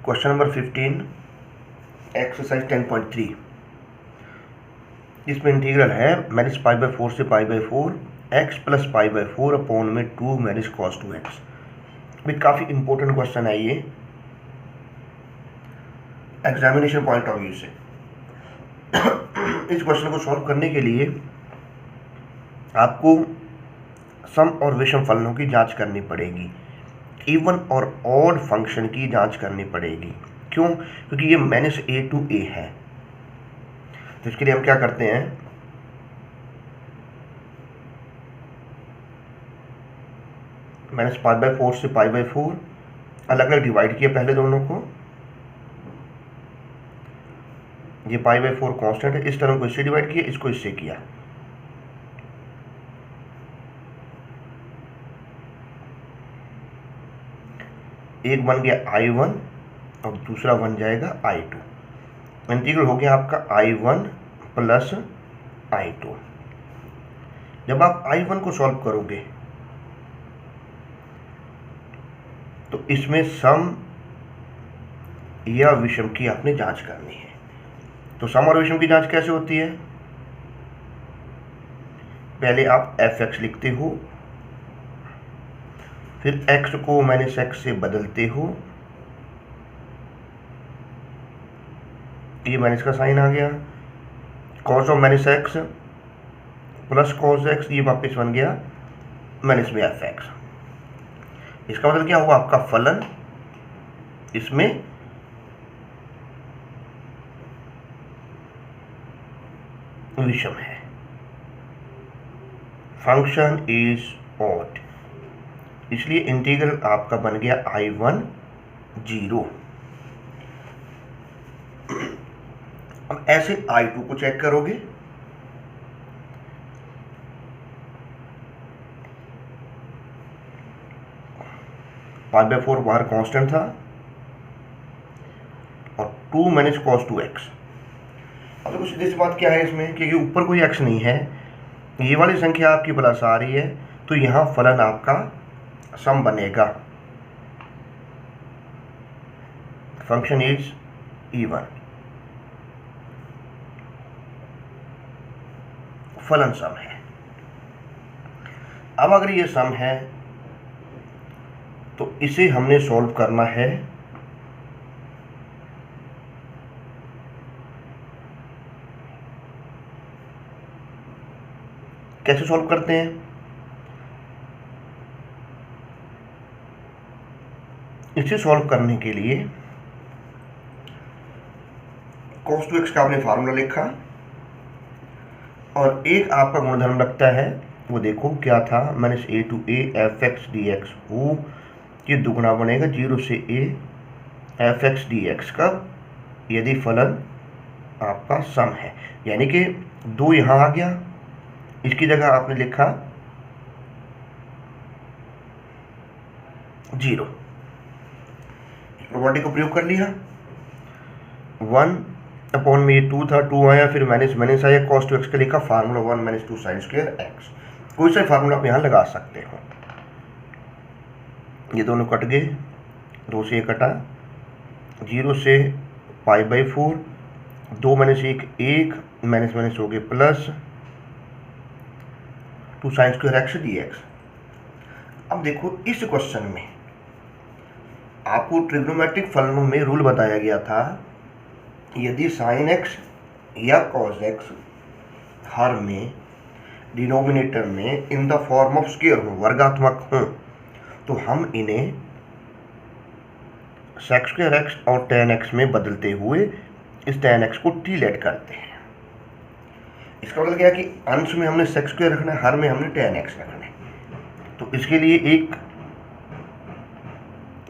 Question number 15 exercise 10.3। इसमें integral है -π/4 से π/4 x प्लस π/4 अपॉन में 2 - cos 2x। भी काफ़ी इंपॉर्टेंट क्वेश्चन है ये एग्जामिनेशन पॉइंट ऑफ व्यू से। इस क्वेश्चन को सॉल्व करने के लिए आपको सम और विषम फलनों की जांच करनी पड़ेगी, इवन और ऑड फंक्शन की जांच करनी पड़ेगी। क्यों? क्योंकि ये -a to a है। तो इसके लिए हम क्या करते हैं, -π/4 से π/4 अलग अलग डिवाइड किया पहले दोनों को। ये π/4 कांस्टेंट है, इस टर्म को इससे डिवाइड किया, इसको इससे किया। एक बन गया I1 और दूसरा बन जाएगा I2। इंटीग्रल हो गया आपका I1 प्लस I2। जब आप I1 को सॉल्व करोगे तो इसमें सम या विषम की आपने जांच करनी है। तो सम और विषम की जांच कैसे होती है? पहले आप fx लिखते हो, फिर x को -x से बदलते हो। ये माइनस का साइन आ गया, cos of -x plus cos x, ये वापस बन गया माइनस में fx। इसका मतलब क्या हुआ? आपका फलन इसमें विषम है। फंक्शन इज ऑड, इसलिए इंटीग्रल आपका बन गया I1 0। अब ऐसे I2 को चेक करोगे, π/4 बाहर कांस्टेंट था और 2 - cos 2x। अब देखो सीधी सी बात क्या है इसमें, क्योंकि ऊपर कोई x नहीं है, ये वाली संख्या आपकी प्लस आ रही है, तो यहाँ फलन आपका सम बनेगा। फंक्शन इज इवन, फलन सम है। अब अगर ये सम है तो इसे हमने सॉल्व करना है कैसे सॉल्व करते हैं? इसे सॉल्व करने के लिए cos 2x का आपने फार्मूला लिखा और एक आपका गुणधर्म लगता है, वो देखो क्या था, -a to a fx dx हो, ये दुगुना बनेगा 0 से a fx dx का, यदि फलन आपका सम है। यानी कि 2 यहाँ आ गया, इसकी जगह आपने लिखा 0। प्रॉपर्टी को प्रयोग कर लिया। 1 अपॉन में ये 2 था, 2 आया, फिर माइनस आया, cos 2x का लिखा फार्मूला 1 - 2 sin स्क्वायर x। कोई सा फार्मूला आप यहाँ लगा सकते हो। ये दोनों कट गए, 2 से 1 कटा, 0 से π/4, 2 - 1 1, माइनस हो गए plus 2 sin square x dx। अब देखो इस क्वेश्चन में आपको ट्रिग्नोमेट्रिक फलनों में रूल बताया गया था, यदि sin x या cos x हर में डिनोमिनेटर में in the form of square हो, वर्गात्मक हो, तो हम इन्हें sec स्क्वायर x और tan x में बदलते हुए इस tan x को t लेट करते हैं। इसका मतलब क्या है कि अंश में हमने sec स्क्वायर रखना है, हर में हमने tan x रखना है। तो इसके लिए एक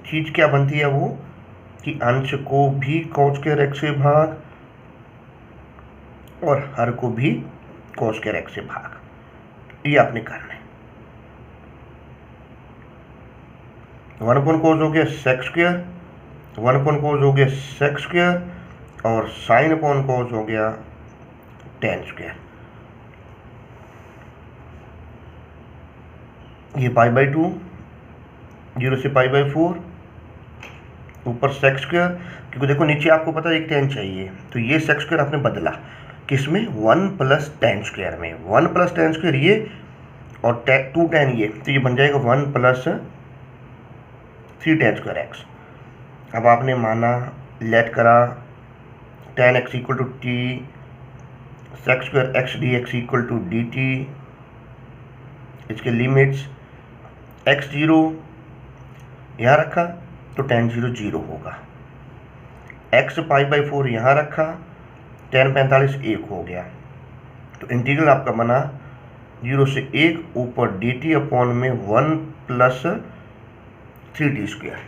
चीज क्या बनती है, वो कि अंश को भी cos स्क्वायर x से भाग और हर को भी cos स्क्वायर x से भाग। ये आपने करना है। 1/cos हो गया sec स्क्वायर, 1/cos हो गया sec स्क्वायर और sin/cos हो गया tan स्क्वायर। ये π/2, 0 से π/4, ऊपर सेक्स स्क्वायर, क्योंकि देखो नीचे आपको पता है एक tan चाहिए, तो ये सेक्स स्क्वायर आपने बदला किसमें, 1 + tan स्क्वायर में। 1 + tan स्क्वायर ये और 2 tan ये, तो ये बन जाएगा 1 + 3 tan स्क्वायर x। अब आपने माना लेट करा tan x = t sex square x dx = dt। इसके लिमिट्स x0 यहाँ रखा तो tan 0 0 होगा, x π/4 यहाँ रखा tan 45 1 हो गया। तो इंटीग्रल आपका बना 0 से 1 ऊपर dt अपॉन में 1 + 3t स्क्वायर।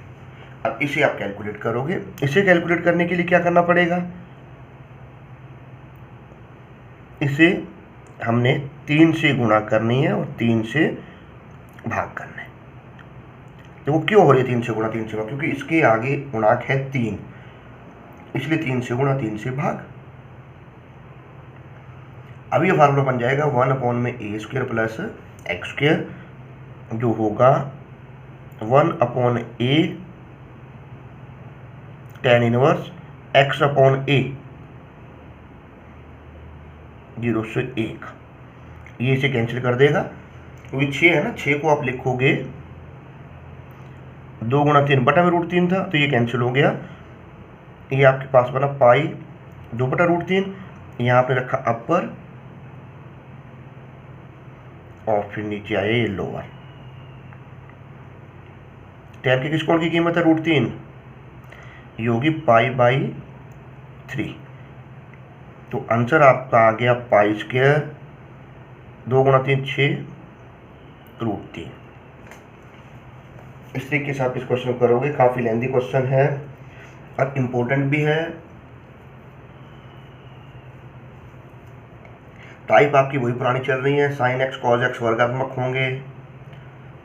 अब इसे आप कैलकुलेट करोगे। इसे कैलकुलेट करने के लिए क्या करना पड़ेगा, इसे हमने 3 से गुणा करनी है और 3 से भाग करना है। तो वो क्यों हो रही है 3 से गुणा 3 से भाग, क्योंकि इसके आगे गुणांक है 3, इसलिए 3 से गुणा 3 से भाग। अब ये फार्मूला बन जाएगा 1/a² + x² जो होगा 1/a tan 1 x/a 0 से 1। ये इसे कैंसिल कर देगा, क्योंकि 6 है ना, 6 को आप लिखोगे 2 × 3 बटा में √3 था, तो ये कैंसिल हो गया। ये आपके पास बना पाई 2/√3, यहाँ आपने रखा अपर और फिर नीचे आए ये लोअर। tan के किस कोण की कीमत है √3, ये होगी π/3। तो आंसर आपका आ गया π², 2 × 3 6 √3। इस तरीके से आप इस क्वेश्चन करोगे। काफ़ी लेंदी क्वेश्चन है और इम्पोर्टेंट भी है। टाइप आपकी वही पुरानी चल रही है, sin x cos x वर्गात्मक होंगे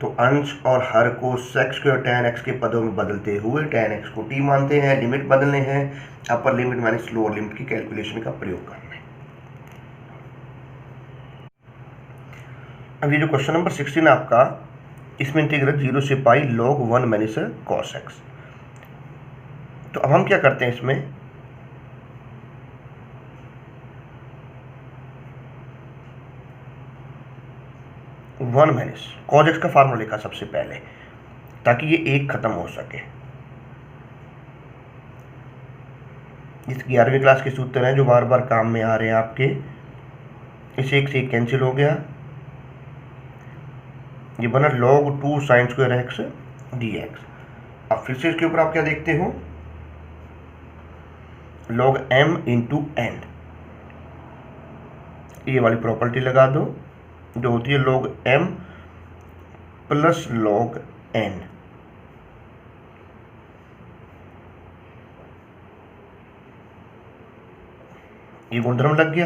तो अंश और हर को sec स्क्वायर tan x के पदों में बदलते हुए tan x को t मानते हैं। लिमिट बदलने हैं, upper limit minus lower limit की कैलकुलेशन का प्रयोग करना है। अब ये जो क्वेश्चन नंबर 16 आपका, इसमें इंटीग्रल 0 से π log 1 - cos x। तो अब हम क्या करते हैं, इसमें 1 - cos x का फार्मूला लिखा सबसे पहले, ताकि ये एक खत्म हो सके। इस 11वीं क्लास के सूत्र हैं जो बार बार काम में आ रहे हैं आपके। इसे एक से एक कैंसिल हो गया, ये बना log 2 sin square x dx। अब फिर से इसके ऊपर आप क्या देखते हो, log m × n, ये वाली प्रॉपर्टी लगा दो जो होती है log m + log n। ये गुणधर्म लग गया।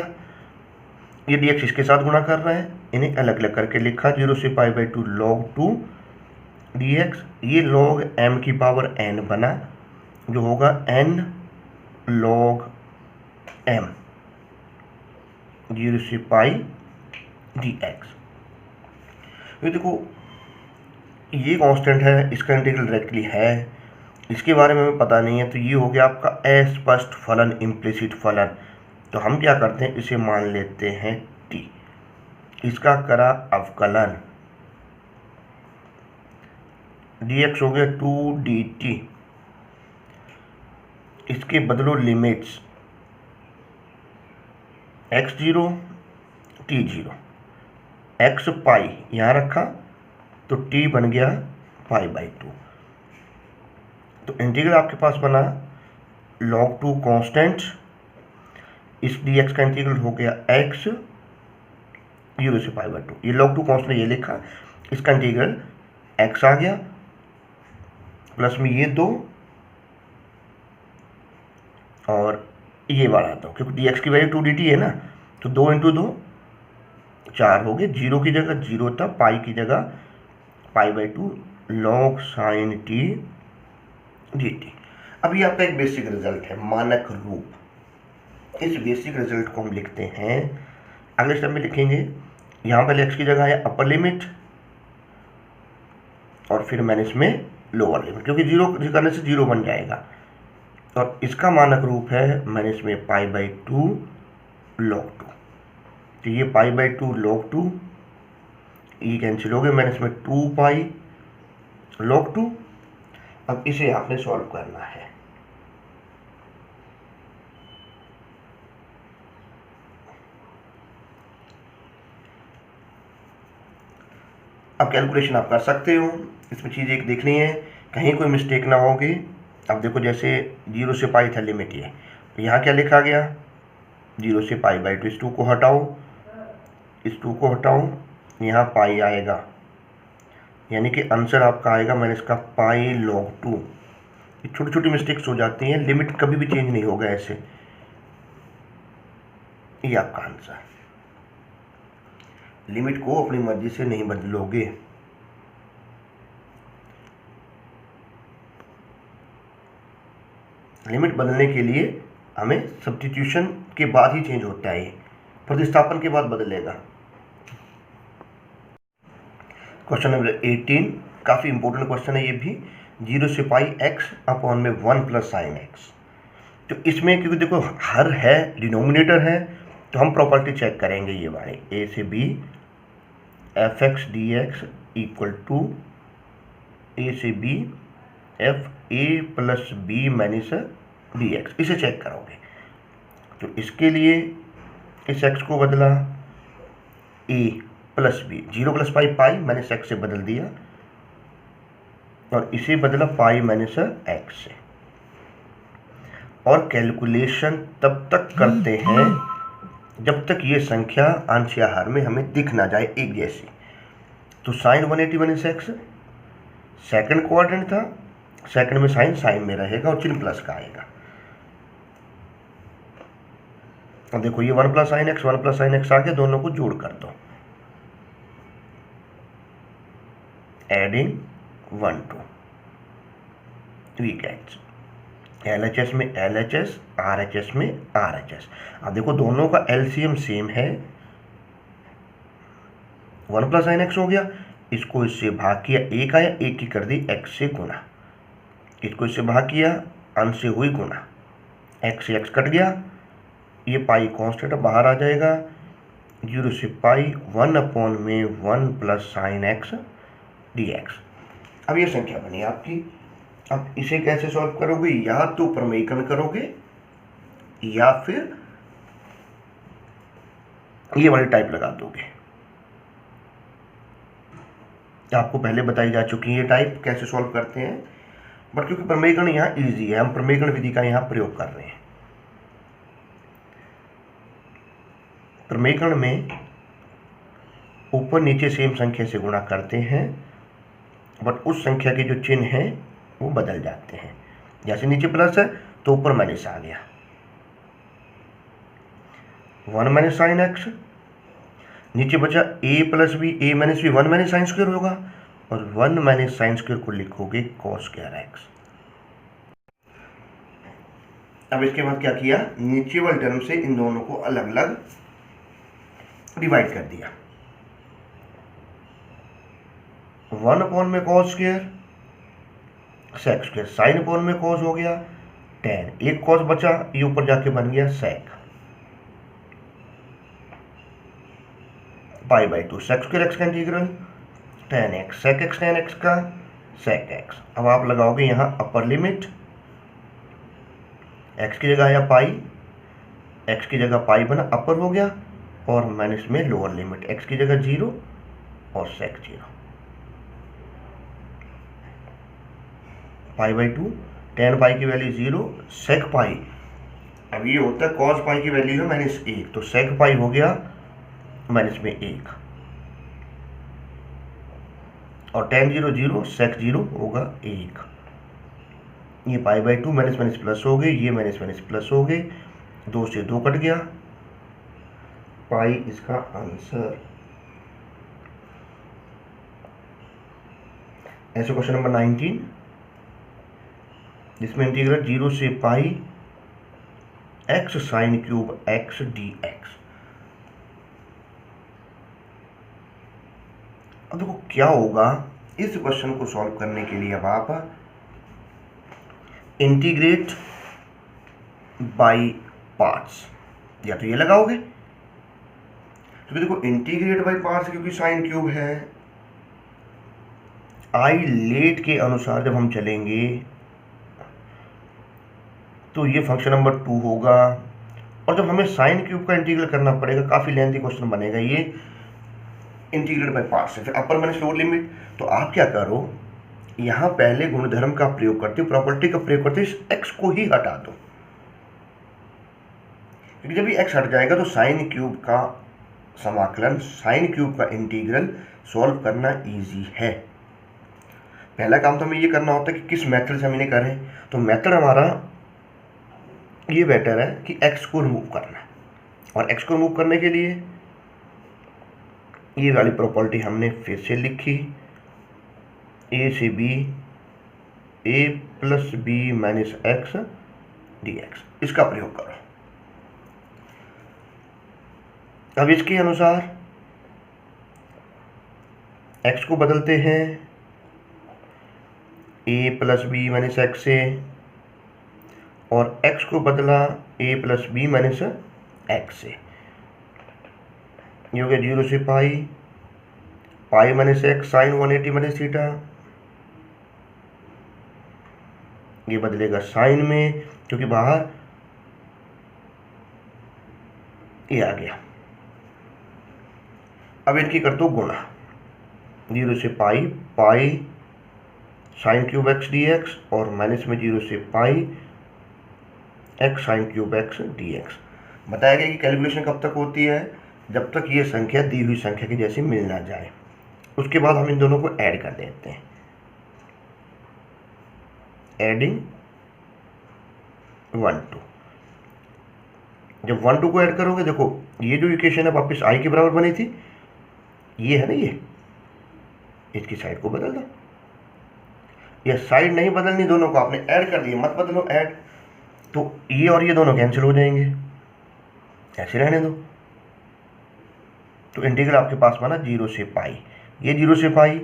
ये dx इसके साथ गुणा कर रहे हैं, इन्हें अलग अलग करके लिखा 0 से π/2 log 2 dx। ये log m की पावर n बना जो होगा n log m 0 से π dx। ये देखो ये कांस्टेंट है, इसका इंटीग्रल डायरेक्टली है, इसके बारे में हमें पता नहीं है, तो ये हो गया आपका अस्पष्ट फलन, इम्प्लिसिट फलन। तो हम क्या करते हैं, इसे मान लेते हैं t। इसका करा अवकलन, dx हो गया 2 dt। इसके बदलो लिमिट्स x0 t0, x π यहाँ रखा तो t बन गया π/2। तो इंटीग्रल आपके पास बना log 2 कांस्टेंट, इस dx का इंटीग्रल हो गया x 0 से π/2। ये log 2 कांस्टेंट ये लिखा, इसका इंटीग्रल x आ गया प्लस में ये 2 और ये वाला 2, क्योंकि dx की वैल्यू 2 dt है ना, तो 2 × 2 4 हो गए। 0 की जगह 0 था, पाई की जगह π/2 log sin t dt। अब ये आपका एक बेसिक रिजल्ट है, मानक रूप। इस बेसिक रिजल्ट को हम लिखते हैं, अगले स्टेप में लिखेंगे। यहाँ पहले x की जगह है अपर लिमिट और फिर मैंने इसमें लोअर लिमिट, क्योंकि जीरो करने से जीरो बन जाएगा। और इसका मानक रूप है मैंने इसमें π/2 log 2। तो ये π/2 log 2 ये कैंसिल हो गए, मैंने इसमें 2π log 2। अब इसे आपने सॉल्व करना है। अब कैलकुलेशन आप कर सकते हो, इसमें चीज़ एक देखनी है कहीं कोई मिस्टेक ना होगी। अब देखो जैसे 0 से पाई था लिमिट ये, तो यहाँ क्या लिखा गया 0 से π/2, इस 2 को हटाओ, इस 2 को हटाओ, यहाँ पाई आएगा, यानी कि आंसर आपका आएगा मैंने इसका π log 2। ये छोटी छोटी मिस्टेक्स हो जाती हैं, लिमिट कभी भी चेंज नहीं होगा ऐसे। ये आपका आंसर, लिमिट को अपनी मर्जी से नहीं बदलोगे। लिमिट बदलने के लिए हमें सब्स्टिट्यूशन के बाद ही चेंज होता है, ये प्रतिस्थापन के बाद बदलेगा। क्वेश्चन नंबर 18 काफ़ी इंपॉर्टेंट क्वेश्चन है ये भी। 0 से πx अपॉन में 1 + sin x। तो इसमें क्योंकि देखो हर है, डिनोमिनेटर है, तो हम प्रॉपर्टी चेक करेंगे ये वाली, a से b fx dx equal to a से b f a + b minus dx, इसे चेक करोगे। तो इसके लिए इस x को बदला a + b, 0 + पाई मैंने x से बदल दिया, और इसे बदला पाई माइनस x से। और कैलकुलेशन तब तक करते हैं जब तक ये संख्या अंश या हर में हमें दिख ना जाए एक जैसी। तो sine 180 minus x second quadrant था, सेकंड में साइन में रहेगा और चिन्ह प्लस का आएगा। अब देखो ये 1 + sin x 1 + sin x आ गया, दोनों को जोड़ कर दो, एडिंग 1 2 वी गेट्स LHS में LHS, RHS में RHS। अब देखो दोनों का LCM सेम है, 1 + sin x हो गया, इसको इससे भाग किया, एक आया, एक की कर दी x से गुना, इसको इससे भाग किया, अंश से हुई गुना, x से x कट गया, ये पाई कांस्टेंट बाहर आ जाएगा, 0 से पाई 1 अपॉन में 1 + sin x dx। अब ये संख्या बनी आपकी। अब इसे कैसे सॉल्व करोगे, या तो प्रमेयकरण करोगे या फिर ये वाली टाइप लगा दोगे। आपको पहले बताई जा चुकी है ये टाइप कैसे सॉल्व करते हैं, बट क्योंकि प्रमेयकरण यहाँ इजी है, हम प्रमेयकरण विधि का यहाँ प्रयोग कर रहे हैं। प्रमेयकरण में ऊपर नीचे सेम संख्या से गुणा करते हैं, बट उस संख्या के जो चिन्ह हैं वो बदल जाते हैं। जैसे नीचे प्लस है तो ऊपर माइनस आ गया, 1 - sin x, नीचे बचा a + b, a - b 1 - sin² होगा, और 1 - sin² को लिखोगे cos² x। अब इसके बाद क्या किया, नीचे वाले टर्म से इन दोनों को अलग अलग डिवाइड कर दिया, 1 अपॉन में cos², sec², साइन अपॉन में cos हो गया, tan, एक cos बचा, ये ऊपर जाके बन गया sec, π/2 sec² x का integral, tan x sec x tan x का sec x। अब आप लगाओगे यहाँ अपर लिमिट, x की जगह आया पाई, x की जगह पाई बना, अपर हो गया, और माइनस में लोअर लिमिट, x की जगह 0 और sec 0, π/2 tan पाई की वैल्यू 0, sec पाई, अब ये होता है cos पाई की वैल्यू है -1, तो sec पाई हो गया -1, और tan 0 0 sec 0 होगा 1। ये π/2 माइनस प्लस हो गए, ये माइनस प्लस हो गए, 2 से 2 कट गया, पाई इसका आंसर। ऐसे क्वेश्चन नंबर 19 जिसमें इंटीग्रल 0 से पाई x sin³ x dx। अब देखो क्या होगा, इस क्वेश्चन को सॉल्व करने के लिए अब आप इंटीग्रेट बाय पार्ट्स, या तो ये लगाओगे, तो देखो इंटीग्रेट बाय पार्ट्स क्योंकि साइन क्यूब है, आई लेट के अनुसार जब हम चलेंगे तो ये फंक्शन नंबर 2 होगा, और जब हमें साइन क्यूब का इंटीग्रल करना पड़ेगा, काफ़ी लेंथी क्वेश्चन बनेगा ये इंटीग्रेट बाय पार्ट्स से। फिर अपर माइनस लोअर लिमिट, तो आप क्या करो, यहाँ पहले गुणधर्म का प्रयोग करते हो, प्रॉपर्टी का प्रयोग करते हो, इस एक्स को ही हटा दो, क्योंकि जब ये एक्स हट जाएगा तो साइन क्यूब का समाकलन, साइन क्यूब का इंटीग्रल सॉल्व करना इजी है। पहला काम तो हमें ये करना होता है कि किस मेथड से हम इन्हें करें, तो मेथड हमारा ये बेटर है कि x को रिमूव करना, और x को रिमूव करने के लिए ये वाली प्रॉपर्टी हमने फिर से लिखी, a से b a plus b minus x dx, इसका प्रयोग करो। अब इसके अनुसार x को बदलते हैं a plus b minus x से, और x को बदला a plus b minus x से, ये हो गया 0 से pi, pi minus x sine 180 minus theta, ये बदलेगा साइन में क्योंकि बाहर ये आ गया। अब इनकी कर दो गुणा, 0 से pi, pi sine cube x d x, और माइनस में 0 से pi x sine cube x d x. बताया गया कि कैलकुलेशन कब तक होती है, जब तक ये संख्या दी हुई संख्या की जैसी मिल ना जाए, उसके बाद हम इन दोनों को ऐड कर देते हैं, एडिंग 1 2। जब 1 2 को ऐड करोगे, देखो ये जो इक्वेशन है वापस आई के बराबर बनी थी, ये है ना, ये इसकी साइड को बदल दो, ये साइड नहीं बदलनी, दोनों को आपने ऐड कर दिया, मत बदलो ऐड, तो ये और ये दोनों कैंसिल हो जाएंगे, ऐसे रहने दो। तो इंटीग्रल आपके पास बना 0 से पाई, ये 0 से पाई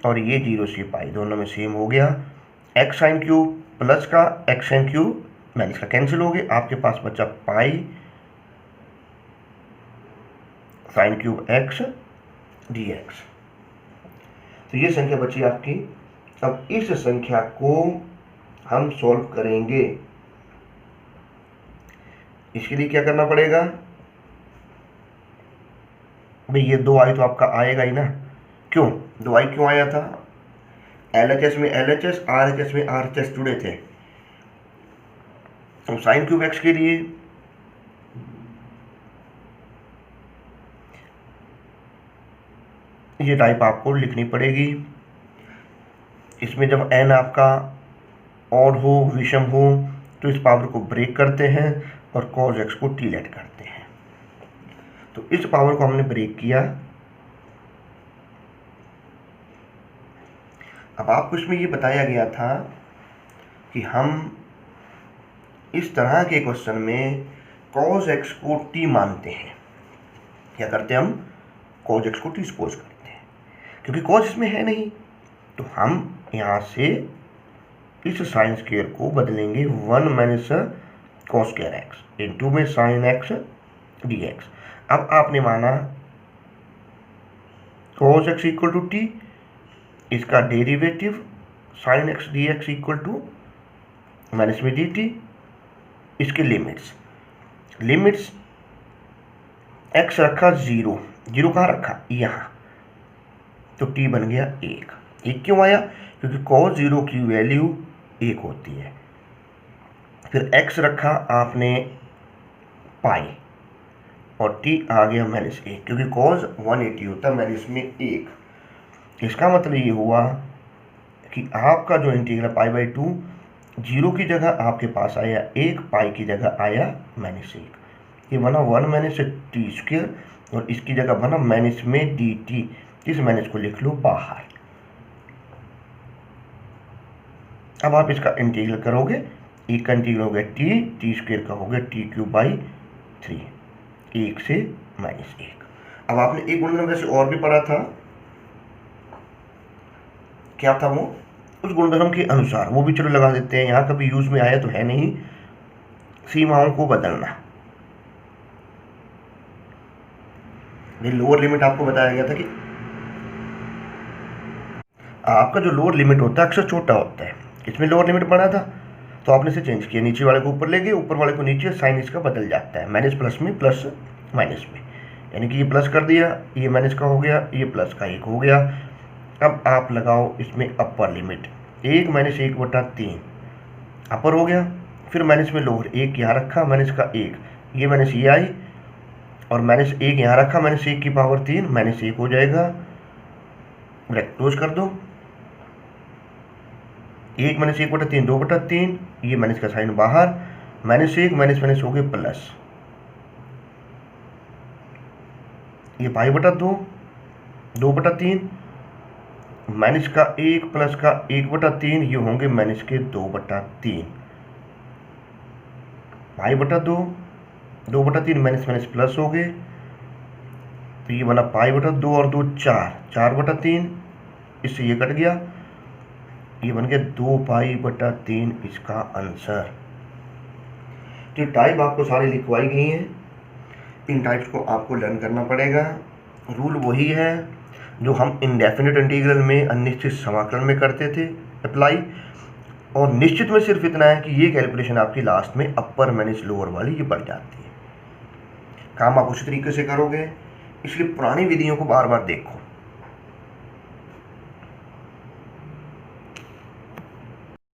और ये 0 से पाई, दोनों में सेम हो गया, एक्स साइन क्यूब प्लस का एक्स साइन क्यूब माइनस का कैंसिल हो गए, आपके पास बचा पाई sine cube x d x. तो ये संख्या बची आपकी। अब इस संख्या को हम सॉल्व करेंगे, इसके लिए क्या करना पड़ेगा भाई, ये 2 आई तो आपका आएगा ही ना, क्यों 2 आई क्यों आया था, LHS में LHS, RHS में RHS जुड़े थे। तो साइन क्यूब एक्स के लिए ये टाइप आपको लिखनी पड़ेगी, इसमें जब n आपका ऑड हो, विषम हो, तो इस पावर को ब्रेक करते हैं और cos x को t लेट करते हैं। तो इस पावर को हमने ब्रेक किया। अब आपको इसमें ये बताया गया था कि हम इस तरह के क्वेश्चन में cos x को t मानते हैं। क्या करते हैं हम, cos x को t सपोज करते हैं, क्योंकि cos इसमें है नहीं, तो हम यहाँ से इस साइन स्क्वायर को बदलेंगे 1 minus cos square x into में साइन एक्स डी एक्स। अब आपने माना cos x equal to t, इसका derivative sine x d x equal to minus में डी टी, इसके लिमिट्स, लिमिट्स एक्स रखा 0, 0 कहाँ रखा, यहाँ, तो टी बन गया 1। 1 क्यों आया, क्योंकि cos 0 की वैल्यू 1 होती है। फिर x रखा आपने पाई और t आ गया -1, क्योंकि cos 180 होता है माइनस में 1। इसका मतलब ये हुआ कि आपका जो इंटीग्रल π/2, 0 की जगह आपके पास आया 1, पाई की जगह आया -1। ये बना 1 माइनस टी स्क्वायर, और इसकी जगह बना माइनस में डी टी। इस माइनस को लिख लो बाहर। अब आप इसका इंटीग्रल करोगे, एक का इंटीग्रल हो गया टी स्क्वायर का हो गया t³/3, 1 से -1। अब आपने एक गुणनफल वैसे और भी पढ़ा था, क्या था वो, उस गुणधर्म के अनुसार, वो भी चलो लगा देते हैं, यहाँ कभी यूज में आया तो है नहीं, सीमाओं को बदलना। ये लोअर लिमिट आपको बताया गया था कि आपका जो लोअर लिमिट होता है अक्सर छोटा होता है, इसमें लोअर लिमिट बड़ा था तो आपने इसे चेंज किया, नीचे वाले को ऊपर ले गए, ऊपर वाले को नीचे, साइन इसका बदल जाता है, माइनस प्लस में, प्लस माइनस में, यानी कि ये प्लस कर दिया, ये माइनस का हो गया, ये प्लस का 1 हो गया। अब आप लगाओ इसमें अपर लिमिट, 1 माइनस 1/3 अपर हो गया, फिर माइनस में लोअर, 1 यहाँ रखा, माइनस का 1, ये माइनस ये आई, और माइनस 1 यहाँ रखा, माइनस 1 की पावर 3, माइनस 1 हो जाएगा, ब्रैकेट क्लोज कर दो, 1 माइनस 1/3 2/3, ये माइनस का साइन बाहर, माइनस 1 माइनस माइनस हो गए प्लस, ये π/2 2/3, माइनस का 1 प्लस का 1/3, ये होंगे माइनस के 2/3, π/2 2/3 माइनस माइनस प्लस हो गए, तो ये बना π/2 और 2 4 4/3, इससे ये कट गया, ये बन गया 2π/3 इसका आंसर। तो टाइप आपको सारी लिखवाई गई हैं, इन टाइप्स को आपको लर्न करना पड़ेगा। रूल वही है जो हम इंडेफिनिट इंटीग्रल में, अनिश्चित समाकलन में करते थे अप्लाई, और निश्चित में सिर्फ इतना है कि ये कैलकुलेशन आपकी लास्ट में अपर माइनस लोअर वाली ये बढ़ जाती है। काम आप उसी तरीके से करोगे, इसलिए पुरानी विधियों को बार बार देखो।